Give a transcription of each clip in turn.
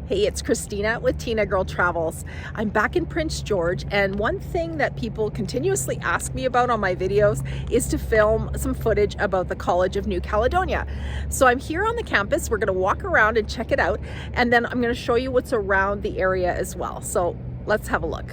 Hey, it's Christina with Tinagirl Travels. I'm back in Prince George, and one thing that people continuously ask me about on my videos is to film some footage about the College of New Caledonia. So I'm here on the campus. We're going to walk around and check it out, and then I'm going to show you what's around the area as well. So let's have a look.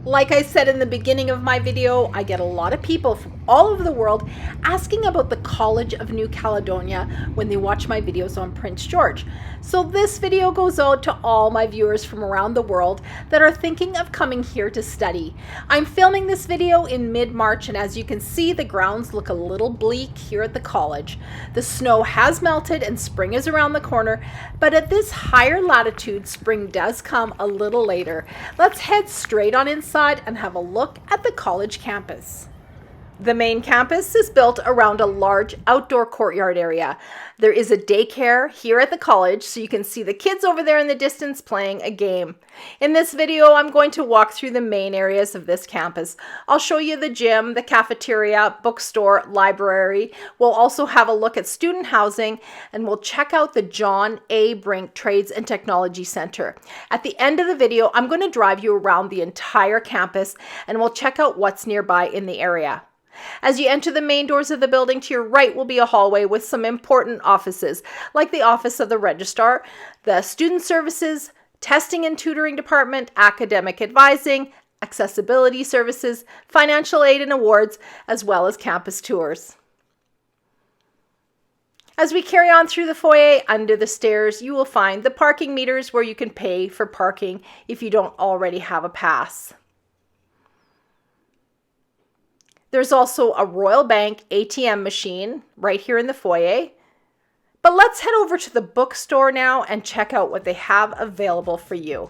Like I said in the beginning of my video, I get a lot of people from all over the world asking about the College of New Caledonia when they watch my videos on Prince George. So this video goes out to all my viewers from around the world that are thinking of coming here to study. I'm filming this video in mid-March, and as you can see, the grounds look a little bleak here at the college. The snow has melted and spring is around the corner, but at this higher latitude, spring does come a little later. Let's head straight on inside and have a look at the college campus. The main campus is built around a large outdoor courtyard area. There is a daycare here at the college, so you can see the kids over there in the distance playing a game. In this video, I'm going to walk through the main areas of this campus. I'll show you the gym, the cafeteria, bookstore, library. We'll also have a look at student housing, and we'll check out the John A. Brink Trades and Technology Center. At the end of the video, I'm going to drive you around the entire campus, and we'll check out what's nearby in the area. As you enter the main doors of the building, to your right will be a hallway with some important offices, like the office of the registrar, the student services, testing and tutoring department, academic advising, accessibility services, financial aid and awards, as well as campus tours. As we carry on through the foyer, under the stairs, you will find the parking meters where you can pay for parking if you don't already have a pass. There's also a Royal Bank ATM machine right here in the foyer. But let's head over to the bookstore now and check out what they have available for you.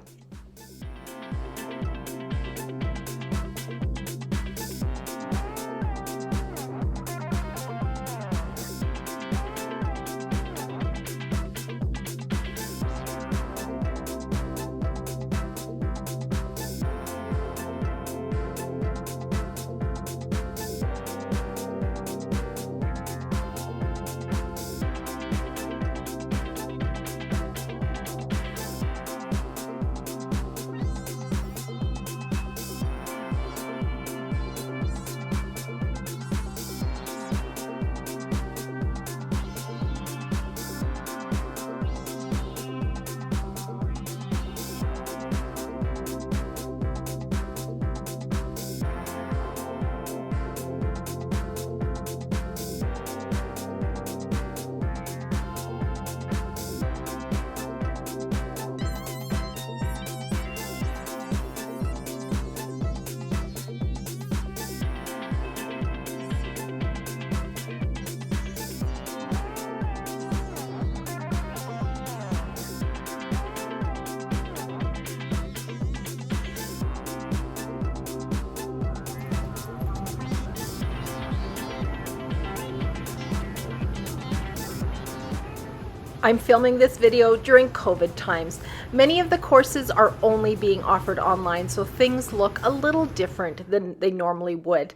I'm filming this video during COVID times. Many of the courses are only being offered online, so things look a little different than they normally would.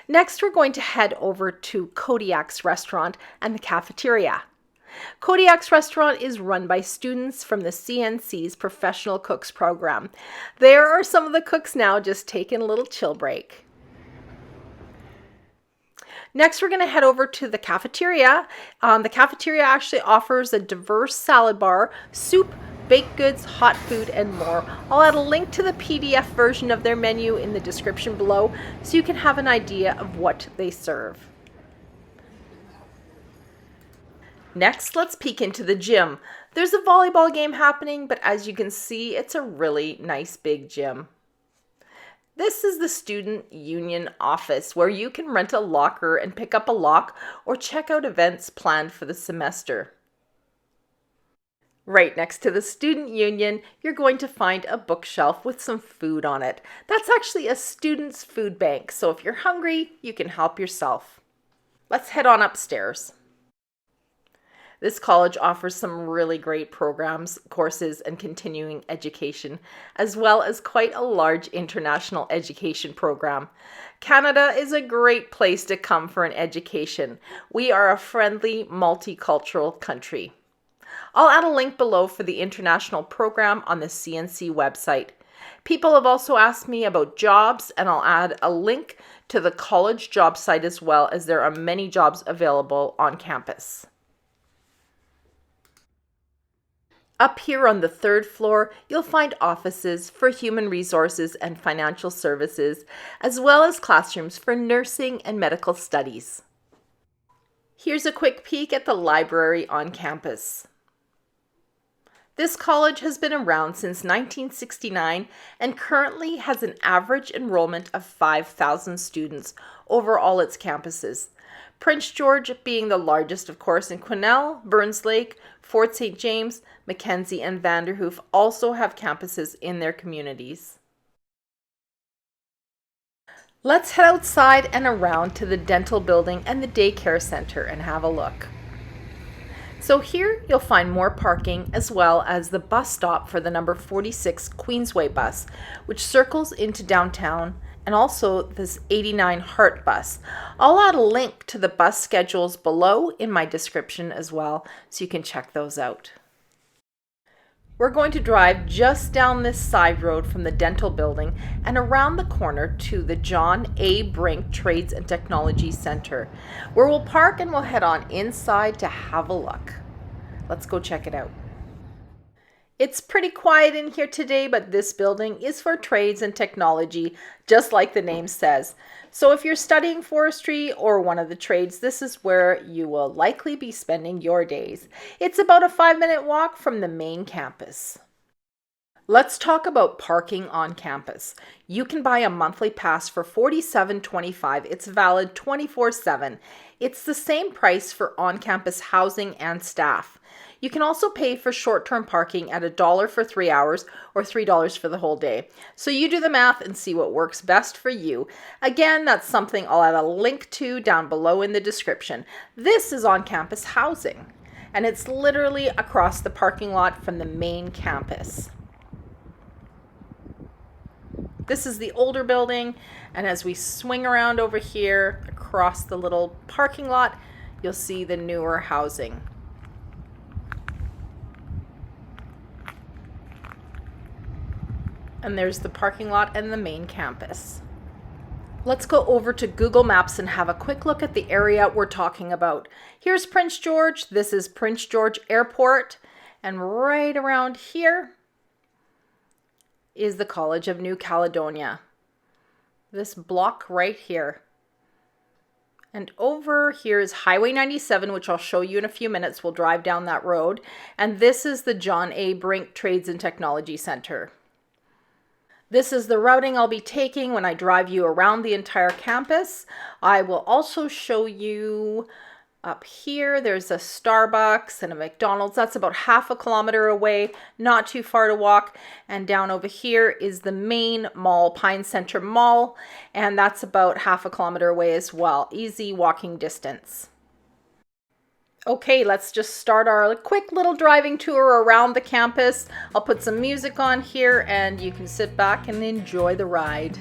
Next, we're going to head over to Kodiak's restaurant and the cafeteria. Kodiak's restaurant is run by students from the CNC's Professional Cooks program. There are some of the cooks now just taking a little chill break. Next, we're going to head over to the cafeteria. The cafeteria actually offers a diverse salad bar, soup, baked goods, hot food, and more. I'll add a link to the PDF version of their menu in the description below so you can have an idea of what they serve. Next, let's peek into the gym. There's a volleyball game happening, but as you can see, it's a really nice big gym. This is the student union office where you can rent a locker and pick up a lock or check out events planned for the semester. Right next to the student union, you're going to find a bookshelf with some food on it. That's actually a student's food bank, so if you're hungry, you can help yourself. Let's head on upstairs. This college offers some really great programs, courses, and continuing education, as well as quite a large international education program. Canada is a great place to come for an education. We are a friendly, multicultural country. I'll add a link below for the international program on the CNC website. People have also asked me about jobs, and I'll add a link to the college job site as well, as there are many jobs available on campus. Up here on the third floor, you'll find offices for human resources and financial services, as well as classrooms for nursing and medical studies. Here's a quick peek at the library on campus. This college has been around since 1969 and currently has an average enrollment of 5,000 students over all its campuses. Prince George being the largest, of course, and Quesnel, Burns Lake, Fort St. James, Mackenzie, and Vanderhoof also have campuses in their communities. Let's head outside and around to the dental building and the daycare center and have a look. So here you'll find more parking as well as the bus stop for the number 46 Queensway bus, which circles into downtown, and also this 89 Heart bus. I'll add a link to the bus schedules below in my description as well, so you can check those out. We're going to drive just down this side road from the dental building and around the corner to the John A. Brink Trades and Technology Center, where we'll park and we'll head on inside to have a look. Let's go check it out. It's pretty quiet in here today, but this building is for trades and technology, just like the name says. So if you're studying forestry or one of the trades, this is where you will likely be spending your days. It's about a 5-minute walk from the main campus. Let's talk about parking on campus. You can buy a monthly pass for $47.25. It's valid 24/7. It's the same price for on-campus housing and staff. You can also pay for short-term parking at $1 for 3 hours or $3 for the whole day. So you do the math and see what works best for you. Again, that's something I'll add a link to down below in the description. This is on-campus housing, and it's literally across the parking lot from the main campus. This is the older building, and as we swing around over here across the little parking lot, you'll see the newer housing. And there's the parking lot and the main campus. Let's go over to Google Maps and have a quick look at the area we're talking about. Here's Prince George. This is Prince George Airport. And right around here is the College of New Caledonia. This block right here. And over here is Highway 97, which I'll show you in a few minutes. We'll drive down that road. And this is the John A. Brink Trades and Technology Center. This is the routing I'll be taking when I drive you around the entire campus. I will also show you up here, there's a Starbucks and a McDonald's. That's about half a kilometer away, not too far to walk. And down over here is the main mall, Pine Center Mall, and that's about half a kilometer away as well. Easy walking distance. Okay, let's just start our quick little driving tour around the campus. I'll put some music on here and you can sit back and enjoy the ride.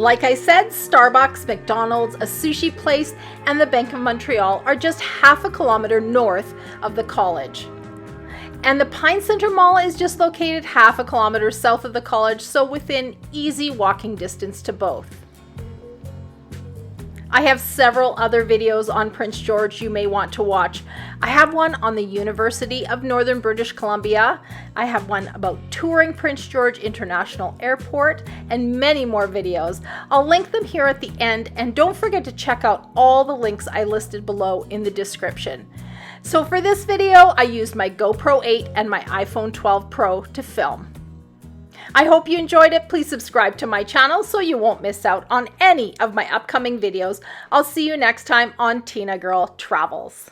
Like I said, Starbucks, McDonald's, a sushi place, and the Bank of Montreal are just half a kilometer north of the college. And the Pine Center Mall is just located half a kilometer south of the college, so within easy walking distance to both. I have several other videos on Prince George you may want to watch. I have one on the University of Northern British Columbia. I have one about touring Prince George International Airport, and many more videos. I'll link them here at the end, and don't forget to check out all the links I listed below in the description. So for this video, I used my GoPro 8 and my iPhone 12 Pro to film. I hope you enjoyed it. Please subscribe to my channel so you won't miss out on any of my upcoming videos. I'll see you next time on Tinagirl Travels.